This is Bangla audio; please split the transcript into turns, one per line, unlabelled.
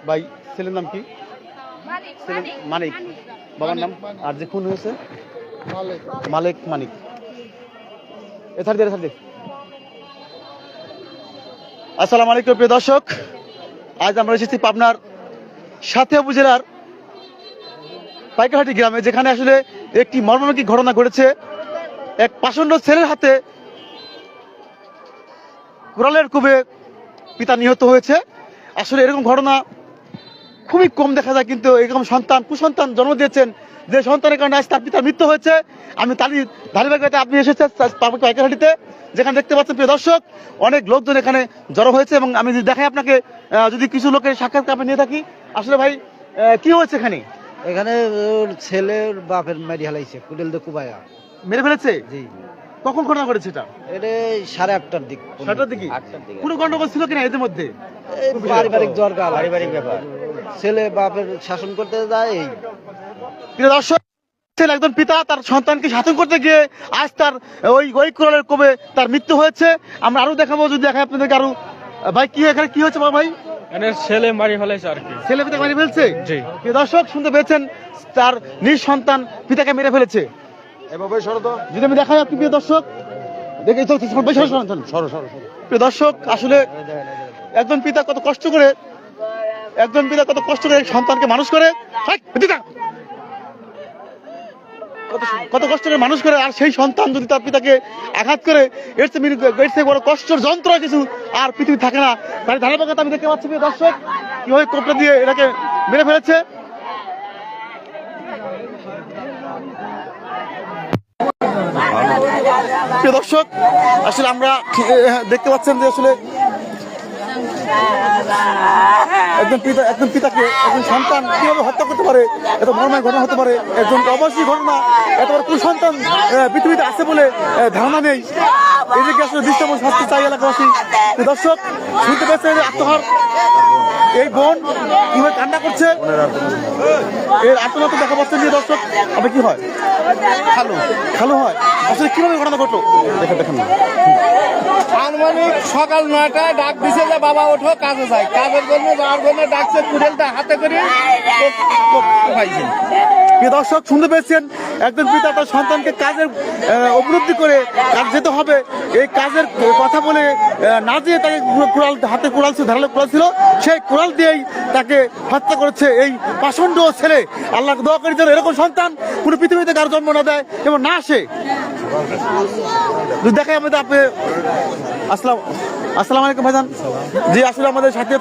ভাই ছেলের নাম কি? মানিক। বাবার নাম? আর যে খুন হয়েছে? মালিক মানিক। এছাড়া দিয়ে আসসালামু আলাইকুম প্রিয় দর্শক, আজ আমরা এসেছি পাবনার সাথিয়া উপজেলার পাইকারহাটি গ্রামে, যেখানে আসলে একটি মর্মান্তিক ঘটনা ঘটেছে। এক পাষণ্ড ছেলের হাতে কুড়ালের কোবে পিতা নিহত হয়েছে। আসলে এরকম ঘটনা খুবই কম দেখা যায়, কিন্তু এরকম কুসন্তান জন্ম দিয়েছেন যে সন্তানের কারণে আজ তার পিতার মৃত্যু হয়েছে। আমি ধারাবাহিকতায় আপনি এসেছেন পাইকারহাটিতে, যেখানে দেখতে পাচ্ছেন প্রিয় দর্শক অনেক লোকজন এখানে জড়ো হয়েছে। এবং আমি যদি দেখাই আপনাকে, যদি কিছু লোকের সাক্ষাৎকার আপনি নিয়ে থাকি। আসলে ভাই কি হয়েছে এখানে?
এখানে ওর ছেলের বাপের মেরে হালাইছে, কুড়েল দিয়ে কুবায়া
মেরে ফেলেছে।
জি।
কখন ঘটনা ঘটেছে এটা?
এটা 8:30টার দিক।
7টার দিকে। কোনো গন্ডগোল ছিল কিনা এদের মধ্যে?
এই পারিবারিক দরকার, পারিবারিক ব্যাপার। ছেলে বাপের শাসন করতে যায়। এই
প্রিয় দর্শক, একজন পিতা তার সন্তানকে শাসন করতে গিয়ে আজ তার ওই কুড়ালের কোবে তার মৃত্যু হয়েছে। আমরা আরো দেখাবো, যদি দেখাই আপনাদেরকে আরো। ভাই কি এখানে কি হয়েছে ভাই?
ছেলে মারি ফেলেছে আর কি।
ছেলে পিতা মেরে ফেলছে।
জি।
প্রিয় দর্শক শুনতে পেয়েছেন, তার নিজ সন্তান পিতাকে মেরে ফেলেছে। যদি আমি দেখাই আপনি প্রিয় দর্শক দেখে, প্রিয় দর্শক আসলে একজন পিতা কত কষ্ট করে সন্তানকে মানুষ করে, কত কষ্ট করে মানুষ করে, আর সেই সন্তান যদি তার পিতাকে আঘাত করে, এর চেয়ে বড় কষ্টের যন্ত্র কিছু আর পৃথিবী থাকে না। তাই ধারাবাহিকতা আমি দেখতে পাচ্ছি প্রিয় দর্শক কিভাবে কোপটা দিয়ে এটাকে মেরে ফেলেছে। প্রিয় দর্শক আসলে আমরা দেখতে পাচ্ছেন যে আসলে একজন পিতাকে একজন সন্তান কিভাবে হত্যা করতে পারে, এত মর্মান্তিক ঘটনা হতে পারে। একজন অবশ্যই ঘটনা, এত বড় কুসন্তান পৃথিবীতে আছে বলে ধারণা নেই। এদিকে আসলে দৃশ্যম শাস্তি চাই এলাকাবাসী। দর্শক শুনতে পেয়েছেন আত্মহার এই বোন কিভাবে কান্না করছে, এর আত্মহত্যা দেখা পাচ্ছেন যে দর্শক। আপনি কি হয়? খালু হয়। আসলে কিভাবে ঘটনা ঘটলো দেখেন।
আনুমানিক সকাল 9টায় ডাক দিছে যে বাবা ওঠো কাজে যায়। কাজের জন্য যাওয়ার জন্য ডাকছে, কুড়েলটা হাতে করে পাইছে।
প্রিয় দর্শক শুনতে পেয়েছেন, একজন পিতা তার সন্তানকে কাজের উপলব্ধি করে কাজ যেতে হবে, এই কাজের কথা বলে না দিয়ে তাকে হাতে কুড়াল ছিল, ধারালো কুড়াল ছিল, সেই কুড়াল দিয়েই তাকে হত্যা করেছে এই পাষণ্ড ছেলে। আল্লাহ দোয়া করি যেন এরকম সন্তান পুরো পৃথিবীতে কারো জন্ম না দেয় এবং না আসে। দেখাই আমাদের আপনি আসসালামু আলাইকুম ভাইজান। জি আসলে আমাদের সাথে